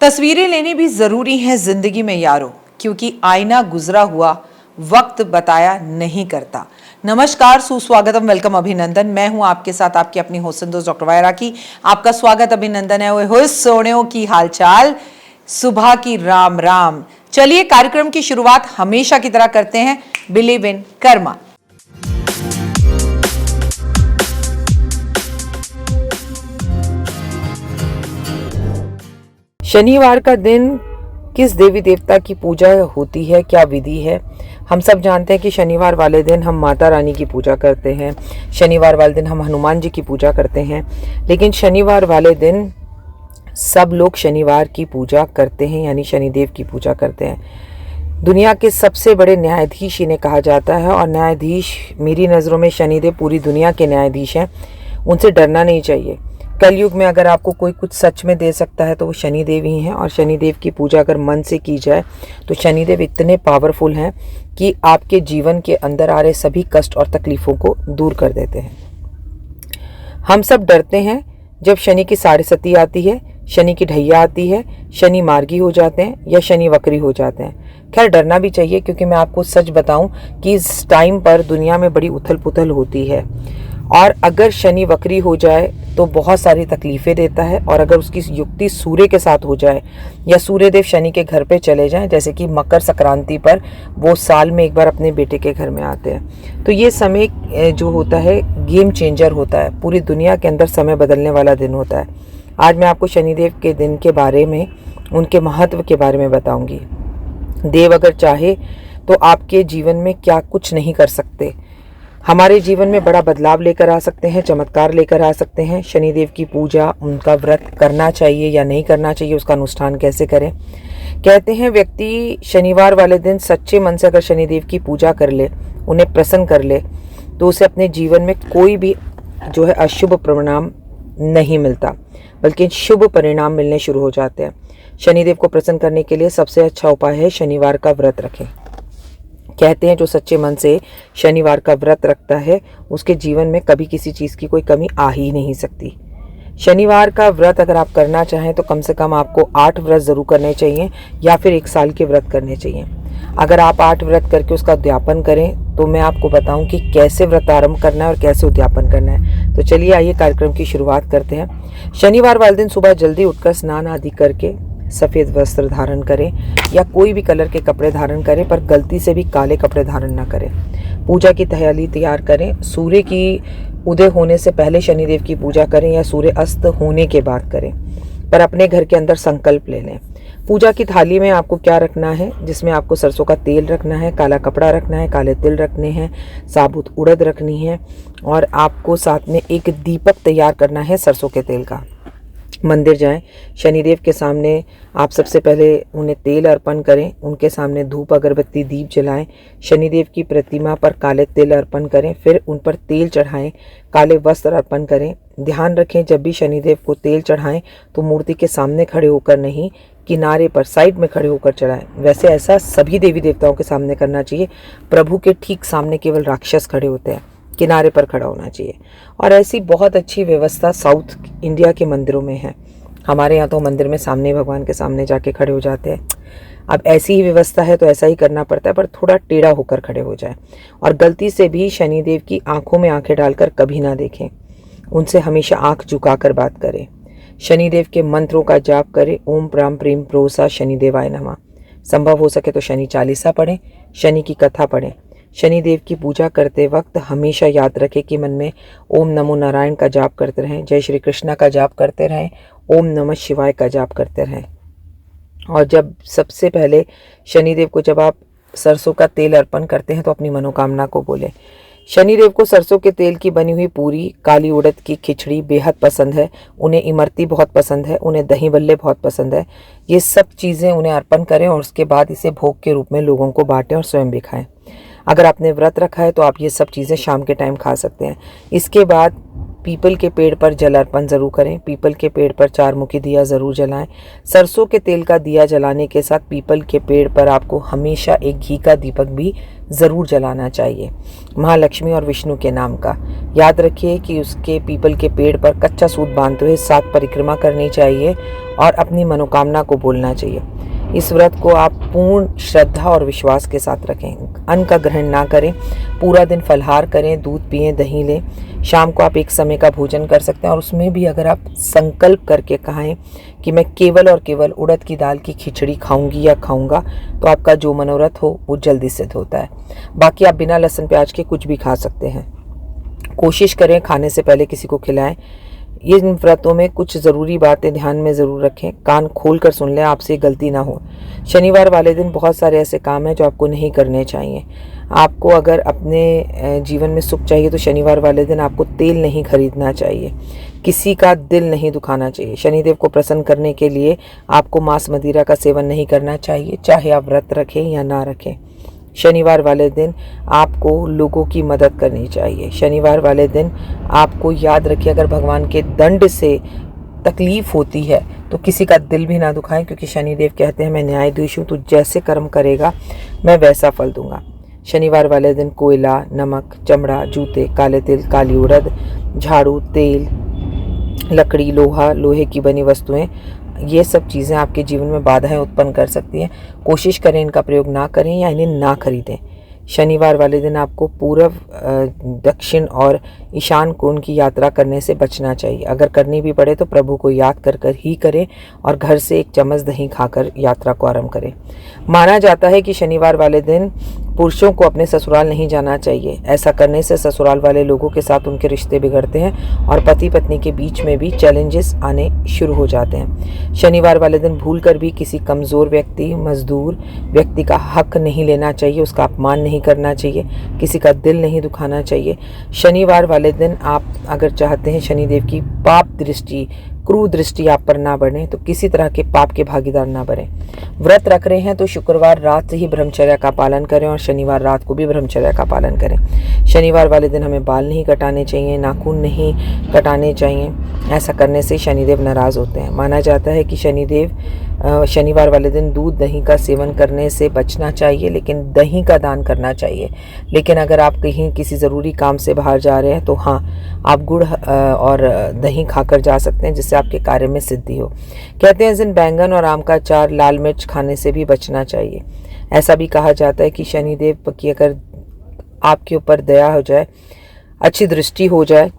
तस्वीरें लेनी भी जरूरी है जिंदगी में यारो, क्योंकि आईना गुजरा हुआ वक्त बताया नहीं करता। नमस्कार, सुस्वागतम, वेलकम, अभिनंदन। मैं हूं आपके साथ आपकी अपनी होसन दोस्त डॉक्टर वायरा की। आपका स्वागत, अभिनंदन है। ओए सोनियों की हालचाल, सुबह की राम राम। चलिए कार्यक्रम की शुरुआत हमेशा की तरह करते हैं। Believe in Karma. शनिवार का दिन किस देवी देवता की पूजा होती है, क्या विधि है? हम सब जानते हैं कि शनिवार वाले दिन हम माता रानी की पूजा करते हैं, शनिवार वाले दिन हम हनुमान जी की पूजा करते हैं। लेकिन शनिवार वाले दिन सब लोग शनिवार की पूजा करते हैं, यानी शनिदेव की पूजा करते हैं। दुनिया के सबसे बड़े न्यायाधीश इन्हें कहा जाता है, और न्यायाधीश मेरी नज़रों में शनिदेव पूरी दुनिया के न्यायाधीश हैं। उनसे डरना नहीं चाहिए। कलयुग में अगर आपको कोई कुछ सच में दे सकता है तो वो शनिदेव ही हैं, और शनिदेव की पूजा अगर मन से की जाए तो शनिदेव इतने पावरफुल हैं कि आपके जीवन के अंदर आ रहे सभी कष्ट और तकलीफ़ों को दूर कर देते हैं। हम सब डरते हैं जब शनि की साढ़े सती आती है, शनि की ढैया आती है, शनि मार्गी हो जाते हैं या शनि वक्री हो जाते हैं। खैर, डरना भी चाहिए, क्योंकि मैं आपको सच बताऊं कि इस टाइम पर दुनिया में बड़ी उथल पुथल होती है, और अगर शनि वक्री हो जाए तो बहुत सारी तकलीफ़ें देता है। और अगर उसकी युक्ति सूर्य के साथ हो जाए या सूर्यदेव शनि के घर पे चले जाएं, जैसे कि मकर संक्रांति पर वो साल में एक बार अपने बेटे के घर में आते हैं, तो ये समय जो होता है गेम चेंजर होता है। पूरी दुनिया के अंदर समय बदलने वाला दिन होता है। आज मैं आपको शनिदेव के दिन के बारे में, उनके महत्व के बारे में बताऊंगी। देव अगर चाहे तो आपके जीवन में क्या कुछ नहीं कर सकते, हमारे जीवन में बड़ा बदलाव लेकर आ सकते हैं, चमत्कार लेकर आ सकते हैं। शनिदेव की पूजा, उनका व्रत करना चाहिए या नहीं करना चाहिए, उसका अनुष्ठान कैसे करें? कहते हैं व्यक्ति शनिवार वाले दिन सच्चे मन से अगर शनिदेव की पूजा कर ले, उन्हें प्रसन्न कर ले, तो उसे अपने जीवन में कोई भी जो है अशुभ परिणाम नहीं मिलता, बल्कि शुभ परिणाम मिलने शुरू हो जाते हैं। शनिदेव को प्रसन्न करने के लिए सबसे अच्छा उपाय है शनिवार का व्रत रखें। कहते हैं जो सच्चे मन से शनिवार का व्रत रखता है उसके जीवन में कभी किसी चीज़ की कोई कमी आ ही नहीं सकती। शनिवार का व्रत अगर आप करना चाहें तो कम से कम आपको 8 व्रत ज़रूर करने चाहिए, या फिर 1 साल के व्रत करने चाहिए। अगर आप 8 व्रत करके उसका उद्यापन करें तो मैं आपको बताऊं कि कैसे व्रत आरंभ करना है और कैसे उद्यापन करना है। तो चलिए आइए कार्यक्रम की शुरुआत करते हैं। शनिवार वाले दिन सुबह जल्दी उठकर स्नान आदि करके सफ़ेद वस्त्र धारण करें, या कोई भी कलर के कपड़े धारण करें, पर गलती से भी काले कपड़े धारण ना करें। पूजा की तैयारी तैयार करें। सूर्य की उदय होने से पहले शनिदेव की पूजा करें या सूर्य अस्त होने के बाद करें, पर अपने घर के अंदर संकल्प ले लें। पूजा की थाली में आपको क्या रखना है, जिसमें आपको सरसों का तेल रखना है, काला कपड़ा रखना है, काले तिल रखने हैं, साबुत उड़द रखनी है, और आपको साथ में एक दीपक तैयार करना है सरसों के तेल का। मंदिर जाएं, शनिदेव के सामने आप सबसे पहले उन्हें तेल अर्पण करें, उनके सामने धूप अगरबत्ती दीप जलाएं, शनिदेव की प्रतिमा पर काले तिल अर्पण करें, फिर उन पर तेल चढ़ाएं, काले वस्त्र अर्पण करें। ध्यान रखें जब भी शनिदेव को तेल चढ़ाएं तो मूर्ति के सामने खड़े होकर नहीं, किनारे पर साइड में खड़े होकर चढ़ाएं। वैसे ऐसा सभी देवी देवताओं के सामने करना चाहिए। प्रभु के ठीक सामने केवल राक्षस खड़े होते हैं, किनारे पर खड़ा होना चाहिए। और ऐसी बहुत अच्छी व्यवस्था साउथ इंडिया के मंदिरों में है। हमारे यहाँ तो मंदिर में सामने भगवान के सामने जाके खड़े हो जाते हैं। अब ऐसी ही व्यवस्था है तो ऐसा ही करना पड़ता है, पर थोड़ा टेढ़ा होकर खड़े हो जाए। और गलती से भी शनिदेव की आंखों में आंखें डालकर कभी ना देखें, उनसे हमेशा आंख झुकाकर बात करें। शनिदेव के मंत्रों का जाप करें। ओम प्राम प्रीम प्रोसा शनिदेवाय नमः। संभव हो सके तो शनि चालीसा पढ़ें, शनि की कथा पढ़ें। शनिदेव की पूजा करते वक्त हमेशा याद रखें कि मन में ओम नमो नारायण का जाप करते रहें, जय श्री कृष्णा का जाप करते रहें, ओम नमः शिवाय का जाप करते रहें। और जब सबसे पहले शनिदेव को जब आप सरसों का तेल अर्पण करते हैं तो अपनी मनोकामना को बोलें। शनिदेव को सरसों के तेल की बनी हुई पूरी, काली उड़द की खिचड़ी बेहद पसंद है। उन्हें इमरती बहुत पसंद है, उन्हें दही बल्ले बहुत पसंद है। ये सब चीज़ें उन्हें अर्पण करें और उसके बाद इसे भोग के रूप में लोगों को बांटें और स्वयं भी खाएं। अगर आपने व्रत रखा है तो आप ये सब चीज़ें शाम के टाइम खा सकते हैं। इसके बाद पीपल के पेड़ पर जल अर्पण ज़रूर करें। पीपल के पेड़ पर 4 मुखी दिया ज़रूर जलाएं। सरसों के तेल का दिया जलाने के साथ पीपल के पेड़ पर आपको हमेशा एक घी का दीपक भी ज़रूर जलाना चाहिए, महालक्ष्मी और विष्णु के नाम का। याद रखिए कि उसके पीपल के पेड़ पर कच्चा सूत बांधते हुए 7 परिक्रमा करनी चाहिए और अपनी मनोकामना को बोलना चाहिए। इस व्रत को आप पूर्ण श्रद्धा और विश्वास के साथ रखें। अन्न का ग्रहण ना करें, पूरा दिन फलाहार करें, दूध पिएं, दही लें। शाम को आप एक समय का भोजन कर सकते हैं और उसमें भी अगर आप संकल्प करके कहें कि मैं केवल और केवल उड़द की दाल की खिचड़ी खाऊंगी या खाऊंगा, तो आपका जो मनोरथ हो वो जल्दी सिद्ध होता है। बाकी आप बिना लहसुन प्याज के कुछ भी खा सकते हैं। कोशिश करें खाने से पहले किसी को खिलाएं। इन व्रतों में कुछ ज़रूरी बातें ध्यान में ज़रूर रखें, कान खोल कर सुन लें, आपसे गलती ना हो। शनिवार वाले दिन बहुत सारे ऐसे काम हैं जो आपको नहीं करने चाहिए। आपको अगर अपने जीवन में सुख चाहिए तो शनिवार वाले दिन आपको तेल नहीं खरीदना चाहिए, किसी का दिल नहीं दुखाना चाहिए। शनिदेव को प्रसन्न करने के लिए आपको मांस मदिरा का सेवन नहीं करना चाहिए, चाहे आप व्रत रखें या ना रखें। शनिवार वाले दिन आपको लोगों की मदद करनी चाहिए। शनिवार वाले दिन आपको याद रखिए, अगर भगवान के दंड से तकलीफ होती है तो किसी का दिल भी ना दुखाएं, क्योंकि शनिदेव कहते हैं मैं न्यायाधीश हूँ, तू जैसे कर्म करेगा मैं वैसा फल दूंगा। शनिवार वाले दिन कोयला, नमक, चमड़ा, जूते, काले तिल, काली उड़द, झाड़ू, तेल, लकड़ी, लोहा, लोहे की बनी वस्तुएं, ये सब चीज़ें आपके जीवन में बाधाएं उत्पन्न कर सकती हैं। कोशिश करें इनका प्रयोग ना करें या इन्हें ना खरीदें। शनिवार वाले दिन आपको पूर्व, दक्षिण और ईशान कोण की यात्रा करने से बचना चाहिए। अगर करनी भी पड़े तो प्रभु को याद कर कर ही करें और घर से एक चम्मच दही खाकर यात्रा को आरंभ करें। माना जाता है कि शनिवार वाले दिन पुरुषों को अपने ससुराल नहीं जाना चाहिए। ऐसा करने से ससुराल वाले लोगों के साथ उनके रिश्ते बिगड़ते हैं और पति पत्नी के बीच में भी चैलेंजेस आने शुरू हो जाते हैं। शनिवार वाले दिन भूलकर भी किसी कमज़ोर व्यक्ति, मजदूर व्यक्ति का हक नहीं लेना चाहिए, उसका अपमान नहीं करना चाहिए, किसी का दिल नहीं दुखाना चाहिए। शनिवार वाले दिन आप अगर चाहते हैं शनिदेव की पाप दृष्टि, क्रूर दृष्टि आप पर ना बढ़े, तो किसी तरह के पाप के भागीदार ना बने। व्रत रख रहे हैं तो शुक्रवार रात से ही ब्रह्मचर्या का पालन करें और शनिवार रात को भी ब्रह्मचर्या का पालन करें। शनिवार वाले दिन हमें बाल नहीं कटाने चाहिए, नाखून नहीं कटाने चाहिए। ऐसा करने से शनिदेव नाराज़ होते हैं। माना जाता है कि शनिवार वाले दिन दूध दही का सेवन करने से बचना चाहिए, लेकिन दही का दान करना चाहिए। लेकिन अगर आप कहीं किसी ज़रूरी काम से बाहर जा रहे हैं तो हाँ, आप गुड़ और दही खाकर जा सकते हैं, जिससे आपके कार्य में सिद्धि हो। कहते हैं इस दिन बैंगन और आम का अचार, लाल मिर्च खाने से भी बचना चाहिए। ऐसा भी कहा जाता है कि शनिदेव की अगर आपके ऊपर दया हो जाए, अच्छी दृष्टि हो जाए,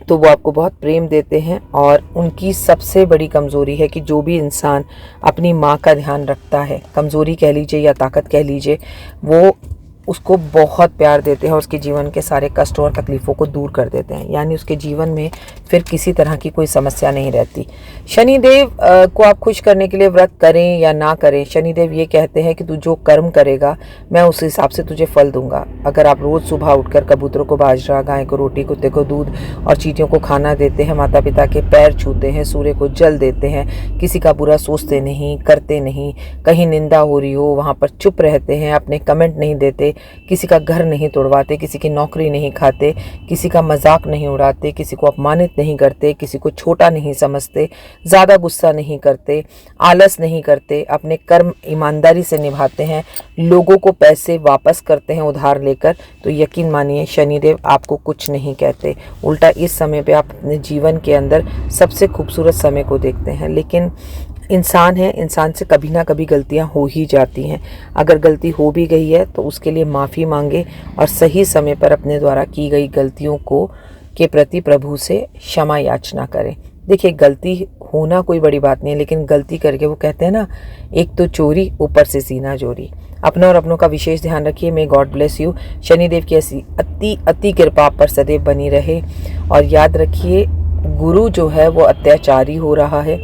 तो वो आपको बहुत प्रेम देते हैं। और उनकी सबसे बड़ी कमज़ोरी है कि जो भी इंसान अपनी माँ का ध्यान रखता है, कमज़ोरी कह लीजिए या ताकत कह लीजिए, वो उसको बहुत प्यार देते हैं और उसके जीवन के सारे कष्टों और तकलीफ़ों को दूर कर देते हैं। यानी उसके जीवन में फिर किसी तरह की कोई समस्या नहीं रहती। शनिदेव को आप खुश करने के लिए व्रत करें या ना करें, शनिदेव ये कहते हैं कि तू जो कर्म करेगा मैं उस हिसाब से तुझे फल दूंगा। अगर आप रोज़ सुबह उठकर कबूतरों को बाजरा, गाय को रोटी, कुत्ते को दूध और चींटियों को खाना देते हैं, माता पिता के पैर छूते हैं, सूर्य को जल देते हैं, किसी का बुरा सोचते नहीं, करते नहीं, कहीं निंदा हो रही हो वहाँ पर चुप रहते हैं, अपने कमेंट नहीं देते, किसी का घर नहीं तोड़वाते, किसी की नौकरी नहीं खाते, किसी का मजाक नहीं उड़ाते, किसी को अपमानित नहीं करते, किसी को छोटा नहीं समझते, ज़्यादा गुस्सा नहीं करते, आलस नहीं करते, अपने कर्म ईमानदारी से निभाते हैं, लोगों को पैसे वापस करते हैं उधार लेकर, तो यकीन मानिए शनिदेव आपको कुछ नहीं कहते। उल्टा इस समय पे आप अपने जीवन के अंदर सबसे खूबसूरत समय को देखते हैं। लेकिन इंसान है, इंसान से कभी ना कभी गलतियां हो ही जाती हैं। अगर गलती हो भी गई है तो उसके लिए माफ़ी मांगे और सही समय पर अपने द्वारा की गई गलतियों के प्रति प्रभु से क्षमा याचना करें। देखिए, गलती होना कोई बड़ी बात नहीं है, लेकिन गलती करके वो कहते हैं ना, एक तो चोरी ऊपर से सीना चोरी। अपना और अपनों का विशेष ध्यान रखिए। May God bless you. Shanidev की ऐसी अति कृपा पर सदैव बनी रहे। और याद रखिए, गुरु जो है वो अत्याचारी हो रहा है,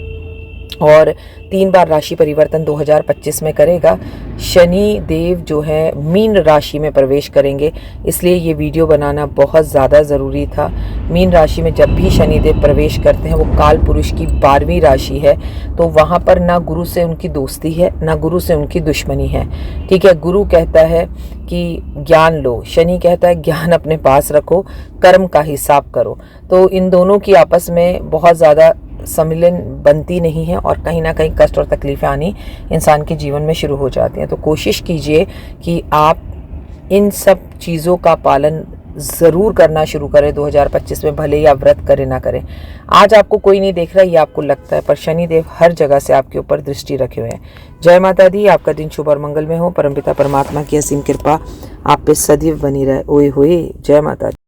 और 3 बार राशि परिवर्तन 2025 में करेगा। शनि देव जो है मीन राशि में प्रवेश करेंगे, इसलिए ये वीडियो बनाना बहुत ज़्यादा ज़रूरी था। मीन राशि में जब भी शनि देव प्रवेश करते हैं, वो काल पुरुष की 12वीं राशि है, तो वहाँ पर ना गुरु से उनकी दोस्ती है, ना गुरु से उनकी दुश्मनी है। ठीक है, गुरु कहता है कि ज्ञान लो, शनि कहता है ज्ञान अपने पास रखो, कर्म का हिसाब करो। तो इन दोनों की आपस में बहुत ज़्यादा सम्मिलन बनती नहीं है और कहीं ना कहीं कष्ट और तकलीफें आनी इंसान के जीवन में शुरू हो जाती हैं। तो कोशिश कीजिए कि आप इन सब चीज़ों का पालन ज़रूर करना शुरू करें 2025 में, भले ही आप व्रत करें ना करें। आज आपको कोई नहीं देख रहा, ये आपको लगता है, पर शनिदेव हर जगह से आपके ऊपर दृष्टि रखे हुए हैं। जय माता दी। आपका दिन शुभ और मंगल में हो। परमपिता परमात्मा की असीम कृपा आप पे सदैव बनी रहे। ओए होए, जय माता दी।